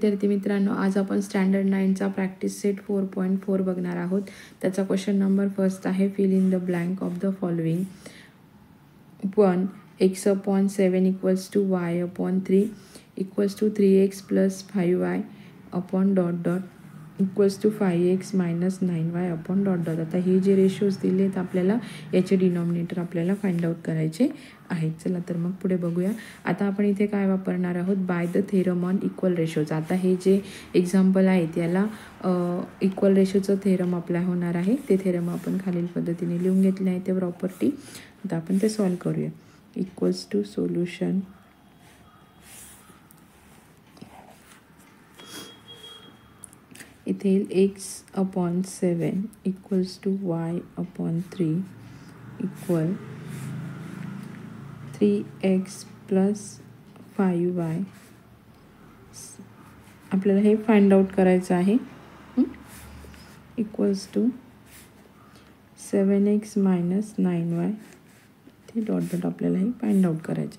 विद्यार्थी मित्रांनो, आज आपण स्टँडर्ड 9चा प्रॅक्टिस सेट 4.4 बघणार आहोत. त्याचा क्वेश्चन नंबर फर्स्ट आहे, fill in the blank of the following. 1 x/7 equals to y/3 equals to 3x + 5y upon dot dot equals to 5x - 9y upon dot dot. आता हे जे ratios दिले आहेत आपल्याला, याचे डिनॉमिनेटर आपल्याला फाइंड आउट करायचे आहेत. चला तर मग पुढे बघूया. आता आपण इथे काय वापरणार आहोत, by the theorem on equal ratios. आता हे जे एक्झाम्पल आहे त्याला इक्वल रेशोचं थेरम अप्लाय होणार आहे. ते थेरम आपण खालील पद्धतीने लिहून घेतले आहे ते प्रॉपर्टी. आता आपण ते सॉल्व करूया. इक्वल्स टू सोल्युशन इथे x/7 equals to y/3 equal 3x + 5y. आपल्याला हे फाइंड आउट करायचं आहे. Equals to 7x - 9y. ते डॉट डॉट आपल्याला हे फाइंड आउट करायचे.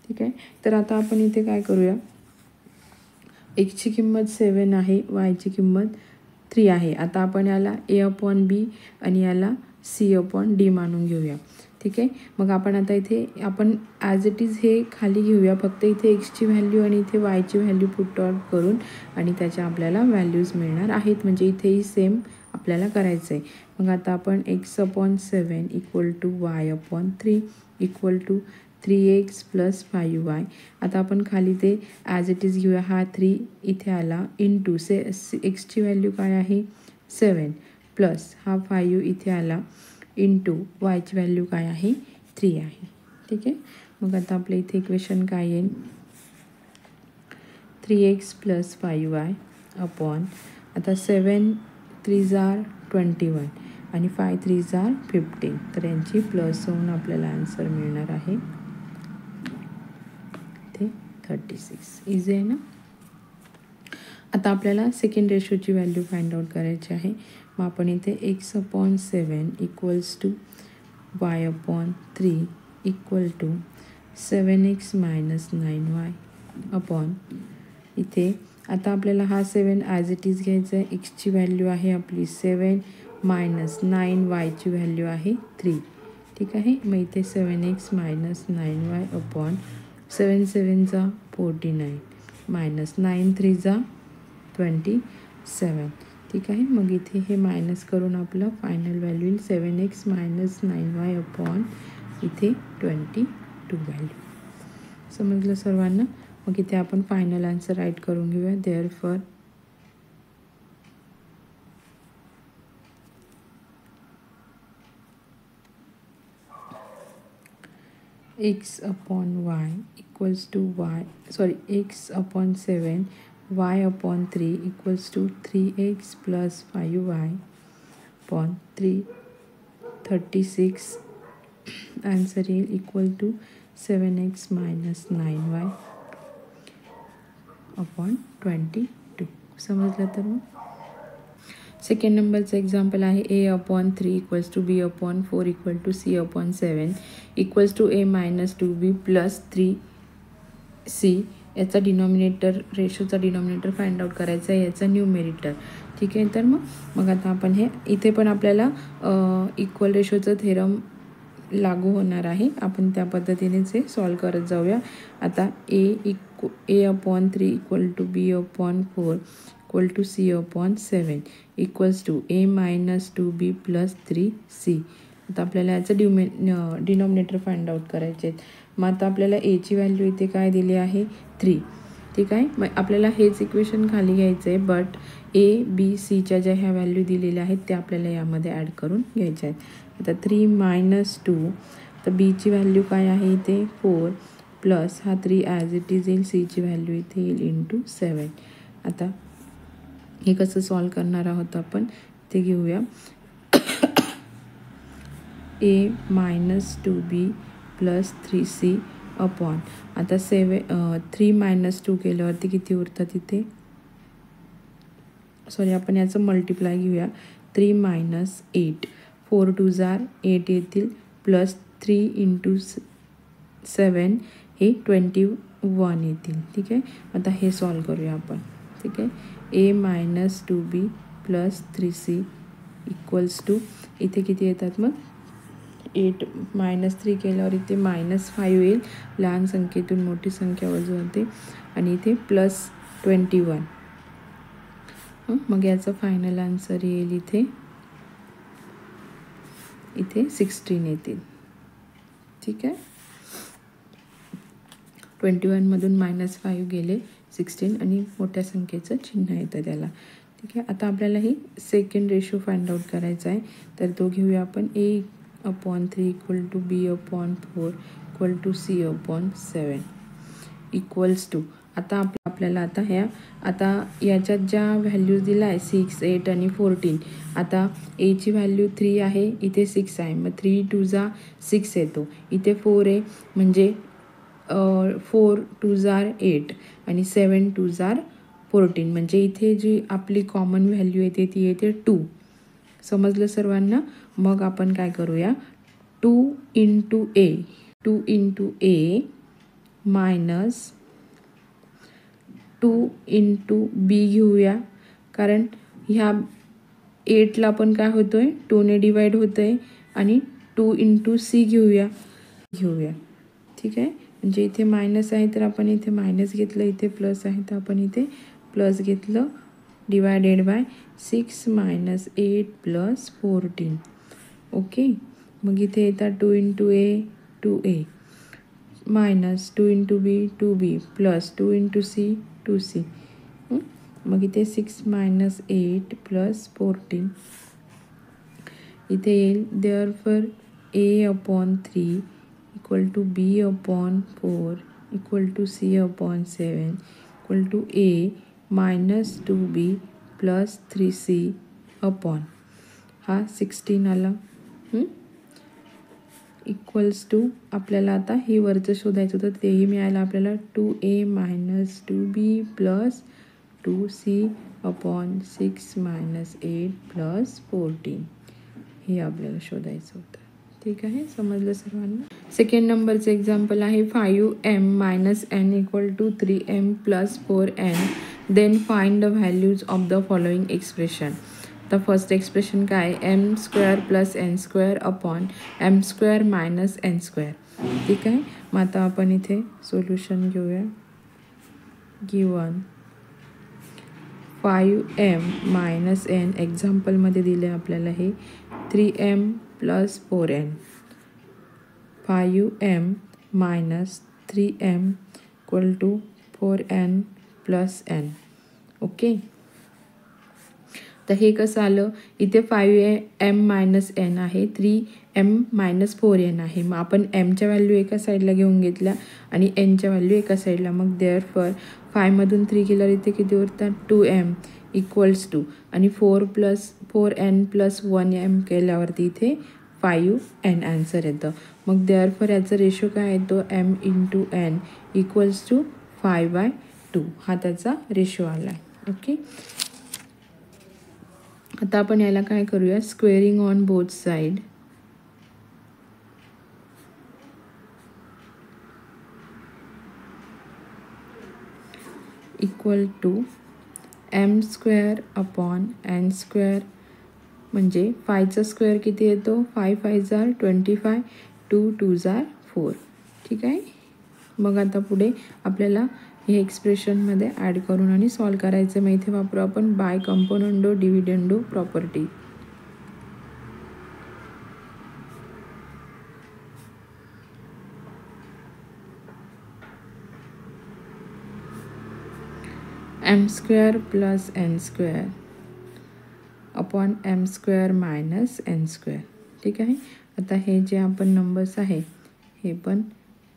ठीक आहे. तर आता आपण इथे काय करूया, एक्सची किंमत 7 आहे, वायची किंमत 3 आहे. आता आपण याला a/b आणि याला c/d मानून घेऊया. ठीक आहे. मग आपण आता इथे आपण ॲज इट इज हे खाली घेऊया, फक्त इथे एक्सची व्हॅल्यू आणि इथे वायची व्हॅल्यू पुट आउट करून, आणि त्याच्या आपल्याला व्हॅल्यूज मिळणार आहेत. म्हणजे इथेही सेम आपल्याला करायचं आहे. मग आता आपण x/7 equal to y/3 equal to 3x + 5y. आता आपण खाली ते ॲज इट इज घेऊया. हा 3 इथे आला इंटू एक्सची व्हॅल्यू काय आहे 7 प्लस हा 5 इथे आला इंटू वायची व्हॅल्यू काय आहे 3 आहे. ठीक आहे. मग आता आपल्या इथे इक्वेशन काय येईल, 3x + 5y अपॉन आता 7 3s are 21 आणि 5 3s are 15. तर यांची प्लस होऊन आपल्याला आन्सर मिळणार आहे ते 36. इझी आहे ना. आता आपल्याला सेकंड रेशोची व्हॅल्यू फाइंड आउट करायची आहे. मग आपण इथे x/7 equals to y/3 equal to 7x - 9y upon इथे आता आपल्याला हा 7 ॲज इट इज घ्यायचा आहे. एक्सची व्हॅल्यू आहे आपली 7 - 9 वायची व्हॅल्यू आहे 3. ठीक आहे. मग इथे 7x - 9y upon 7 7s are 49 minus 9 3s are 27. ठीक आहे. मग इथे हे मायनस करून आपलं फायनल व्हॅल्यू येईल 7x - 9y अपॉन इथे 22 व्हॅल्यू. समजलं सर्वांना. मग इथे आपण फायनल आन्सर राईट करून घेऊया. Therefore x/y equals to x/7 y/3 equals to 3x + 5y upon 36. Answer येईल equal to 7x - 9y upon 22. समजलं. तर मग सेकंड नंबरचं एक्झाम्पल आहे a/3 equals to b/4 equal to c/7 equals to a - 2b + 3c. याचा denominator रेशोचा denominator find out करायचा आहे, याचा न्यूमेरिटर. ठीक आहे. तर मग आता आपण हे इथे पण आपल्याला इक्वल रेशोचं थेरम लागू होणार आहे. आपण त्या पद्धतीनेच हे सॉल्व करत जाऊया. आता a/3 equal to b/4 equal to c/7 equals to a - 2b + 3c. आता आपल्याला याचं डिनॉमिनेटर फाइंड आउट करायचे आहेत. मग आता आपल्याला एची व्हॅल्यू इथे काय दिली आहे 3. ठीक आहे. मग आपल्याला हेच इक्वेशन खाली घ्यायचं आहे, बट a, b, cच्या ज्या ह्या व्हॅल्यू दिलेल्या आहेत त्या आपल्याला यामध्ये ॲड करून घ्यायच्या आहेत. आता 3 - 2 तर बीची व्हॅल्यू काय आहे इथे 4 प्लस हा 3 ॲज इट इज येईल, सीची व्हॅल्यू इथे येईल इंटू 7. आता हे कसं सॉल्व करणार आहोत आपण ते घेऊया. a - 2b + 3c अपॉन आता 3 - 2 केल्यावरती किती उरतात इथे, सॉरी आपण याचं मल्टिप्लाय घेऊया. 3 - 8 4 2s are 8 येतील प्लस 3 इंटू 7 हे 21 येतील. ठीक आहे. आता हे सॉल्व करूया आपण. ठीक आहे. A minus 2b plus 3c equals to इथे किती येतात मग 8 -3 केल्यावर इथे -5 येईल. लहान संख्येतून मोठी संख्या वजा होते आणि इथे +21. मग याचा फायनल आन्सर येईल इथे 16 येतील. ठीक आहे. 21मधून -5 गेले 16 आणि मोठ्या संख्येचं चिन्ह येतं त्याला. ठीक आहे. आता आपल्याला ही सेकंड रेशो फाइंड आउट करायचा आहे. तर तो घेऊया आपण A/3 = B/4 = C/7 equals to. आता आपल्याला आता याच्यात ज्या व्हॅल्यूज दिल्या आहे 6, 8 आणि 14. आता एची व्हॅल्यू 3 आहे, इथे 6 आहे. मग 3 2 जा 6 येतो. इथे 4 आहे म्हणजे 4 2 जार 8 आणि 7 2 जार 14. म्हणजे इथे जी आपली कॉमन व्हॅल्यू येते ती येते 2. समजलं सर्वांना. मग आपण काय करूया 2 × A मायनस 2 × B घेऊया. कारण ह्या 8ला पण काय होतोय 2ने डिवाइड होतंय आणि 2 × C घेऊया. ठीक आहे. म्हणजे इथे मायनस आहे तर आपण इथे मायनस घेतलं, इथे प्लस आहे तर आपण इथे प्लस घेतलं. Divided by 6 - 8 + 14. ओके. मग इथे येतात 2 × A 2A minus 2 × B 2B plus 2 × C 2C. मग इथे 6 - 8 + 14 इथे येईल. Therefore A/3 = B/4 = C/7 = A - 2B + 3C upon हा 16 आला. इक्वल्स टू आपल्याला आता हे वरचं शोधायचं होतं तेही मिळालं आपल्याला 2A - 2B + 2C अपॉन 6 - 8 + 14 हे आपल्याला शोधायचं होतं. ठीक आहे. समजलं सर्वांना. सेकंड नंबरचं एक्झाम्पल आहे 5m - n = 3m + 4n. Then find the values of the following expression. तर फर्स्ट एक्सप्रेशन काय m² + n² upon m² - n². ठीक आहे. मग आता आपण इथे सोल्युशन घेऊया. गिवन 5m - n एक्झाम्पलमध्ये दिले आपल्याला हे 3m + 4n. 5m - 3m = 4n + n. Okay. तर हे कसं आलं इथे 5m - n आहे, 3m - 4n आहे. मग आपण mच्या व्हॅल्यू एका साईडला घेऊन घेतल्या आणि nच्या व्हॅल्यू एका साईडला. मग देअरफॉर 5मधून 3 केल्यावर इथे किती उरतात 2m इक्वल्स टू आणि 4n + 1m केल्यावरती इथे 5n आन्सर येतं. मग देअरफॉर याचा रेशो काय येतो m × n इक्वल्स टू 5/2 हा त्याचा रेशो आला आहे. ओके. आता आपण याला काय करूया squaring on both side. Equal to m² upon n² म्हणजे 5चा स्क्वेअर किती येतो 5 5 जार 25 2 2 जार 4. ठीक आहे. मग आता पुढे आपल्याला हे एक्सप्रेशनमध्ये ॲड करून आणि सॉल्व करायचं. मग इथे वापरू आपण by componendo dividendo property. m² + n² upon m² - n². ठीक आहे. आता हे जे आपण नंबर्स आहे हे पण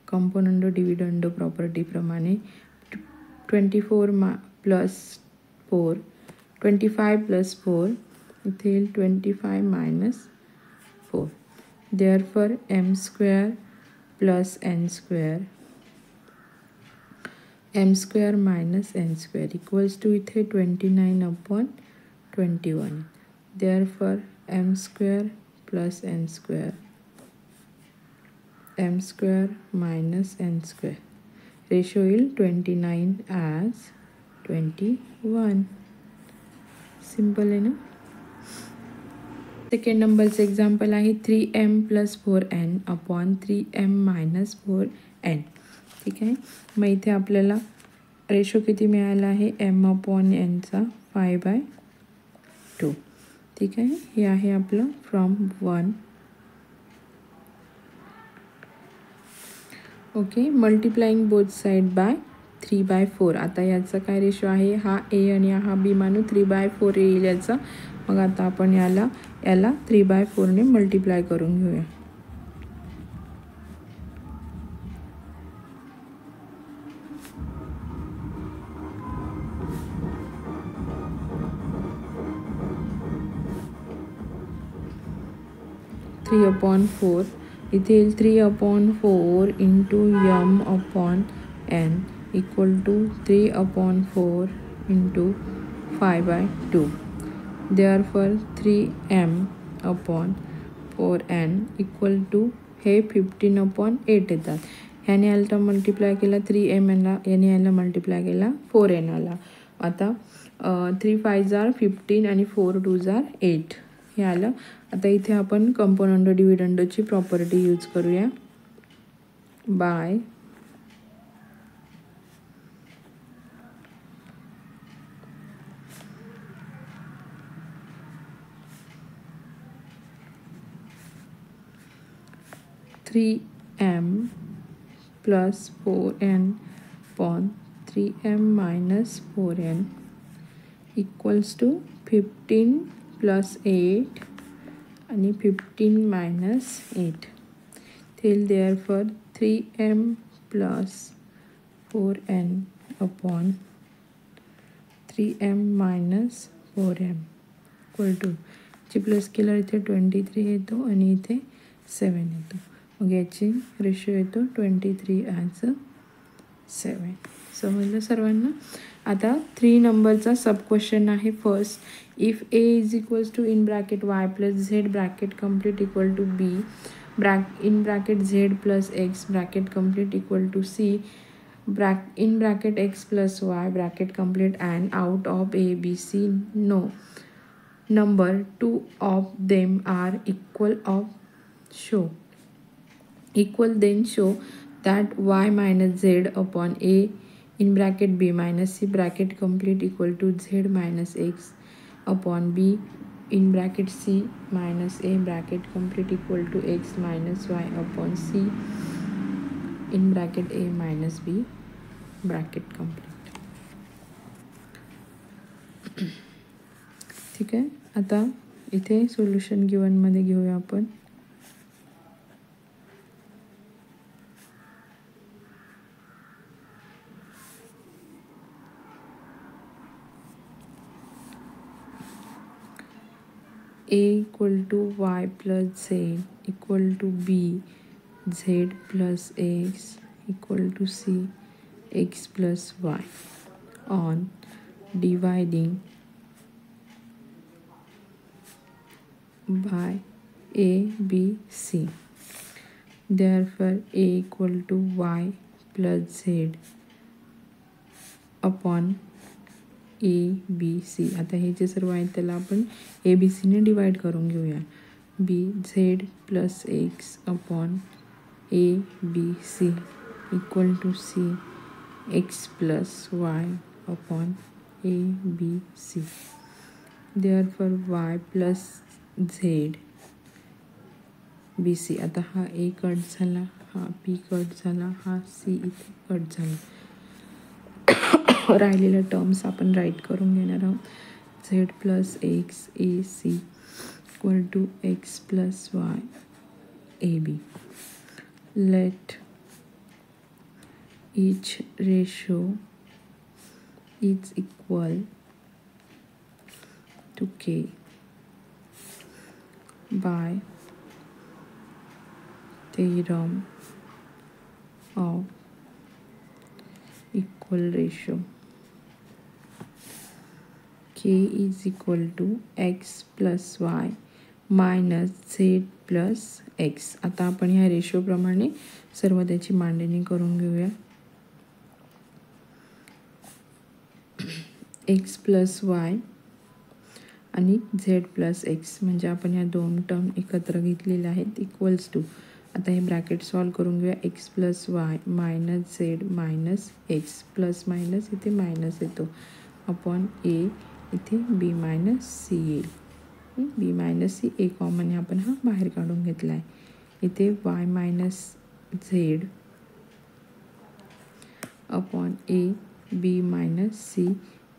कंपोनंडो डिव्हिडंडो प्रॉपर्टीप्रमाणे 24 + 4 25 + 4 इथे येईल 25 - 4. Therefore m² + n² m² - n² equals to इथे 29/21. Therefore m² + n² m² - n² ratio येईल 29 ॲज 21. सिंपल आहे ना. सेकंड नंबरचं एक्झाम्पल आहे 3m + 4n upon 3m - 4n. ठीक आहे. मग इथे आपल्याला रेशो किती मिळाला आहे, m/n चा 5/2. ठीक आहे. हे आहे आपलं from 1. Okay. Multiplying both side by 3/4. आता याचा काय रेशो आहे, हा ए आणि हा बी मानू 3/4 येईल याचा. मग आता आपण याला 3/4 ने मल्टिप्लाय करून घेऊया. थ्री अपॉन 4 इथे येईल 3/4 into m/n equal to 3/4 into 5/2. Therefore 3m/4n equal to हे 15/8 येतात. ह्याने याला मल्टिप्लाय केला 3m ला, याने याला मल्टिप्लाय केला 4n ला. आता 3 5 = 15 आणि 4 2 = 8 हे आलं. आता इथे आपण कंपोनंट डिव्हिडंडची प्रॉपर्टी यूज करूया. By (3m + 4n upon 3m - 4n equals to 15 + 8 आणि 15 - 8. Therefore 3m + 4n upon 3m - 4m equal to ची प्लस केल्यावर इथे 23 येतो आणि इथे 7 येतो. मग याची रेशो येतो 23/7. समजलं सर्वांना. आता 3 नंबरचा सब क्वेश्चन आहे. First, if a is equals to in bracket y + z bracket complete equal to b in bracket z + x bracket complete equal to c in bracket x + y bracket complete and out of a b c no number 2 of them are equal then show that y - z upon a in bracket b - c bracket complete equal to z - x upon b in bracket c - a bracket complete equal to x - y upon c in bracket a - b bracket complete. ठीक आहे. आता इथे solution गिवनमध्ये घेऊया आपण. a equal to y + z equal to b z + x equal to c x + y on dividing by a b c. Therefore a equal to y + z upon a b c. आता हे जे सर्व आहेत त्याला आपण a b c ने divide करून घेऊया. b z + x upon a b c equal to c x + y upon a b c. Therefore y + z b c. आता हा a कट झाला, हा b कट झाला, हा c इथे कट झाला. राहिलेल्या टर्म्स आपण राईट करून घेणार आहोत. z + x a c equal to x + y a b. Let each ratio is equal to k by theorem of equal ratio. k is equal to x + y - z + x. आता आपण ह्या रेशोप्रमाणे सर्व त्याची मांडणी करून घेऊया. एक्स प्लस वाय आणि Z plus x, म्हणजे आपण ह्या दोन टर्म एकत्र घेतलेल्या आहेत इक्वल्स टू. आता हे ब्रॅकेट सॉल्व करून घेऊया. X plus y minus z minus x, plus minus इथे मायनस येतो, अपॉन ए इथे बी मायनस सी येईल. B minus c a common आपण हा बाहेर काढून घेतला आहे. इथे y minus z upon a b minus c,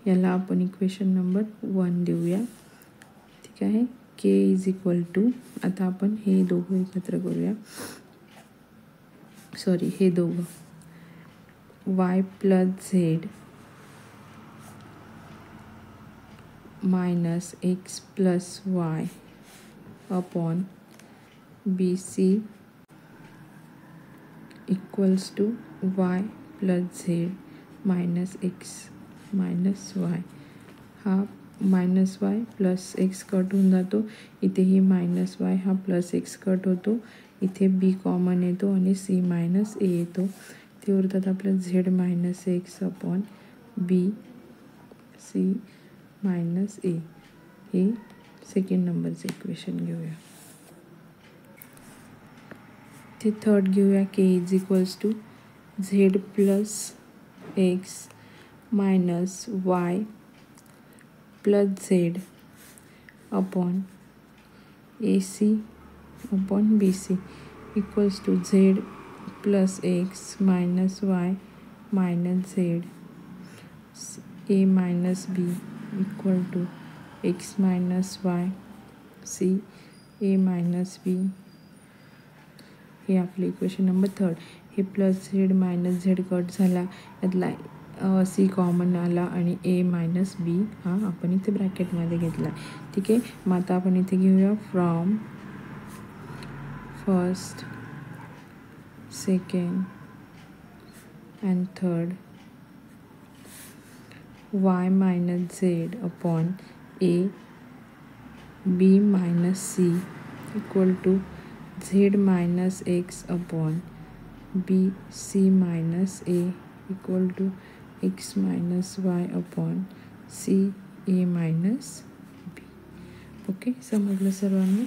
याला आपण इक्वेशन नंबर 1 देऊया. ठीक आहे. के इज इक्वल टू, आता आपण हे दोघं एकत्र करूया, सॉरी हे दोघं, Y plus Z minus x plus Y upon B C equals to Y plus Z minus X minus Y. हा minus Y plus X cut होऊन जातो, इथेही मायनस वाय हा प्लस एक्स कट होतो, इथे बी कॉमन येतो आणि सी मायनस ए येतो. ते उरतात आपलं z minus x upon B c minus a. हे सेकंड नंबरचं इक्वेशन घेऊया. ते थर्ड घेऊया. K is equals to z plus x minus Y plus z upon a c upon B C equals to z plus x minus y minus z a minus b equal to x minus y c a minus b. हे आपले equation number third. हे plus Z minus z cut झाला, यातला C common आला आणि ए minus बी हा आपण इथे ब्रॅकेटमध्ये घेतला. ठीक आहे. मग आता आपण इथे घेऊया from first second and third y minus z upon a b minus c equal to z minus x upon B c minus a equal to x minus y upon c a minus b. Okay, समजलं सर्वांना?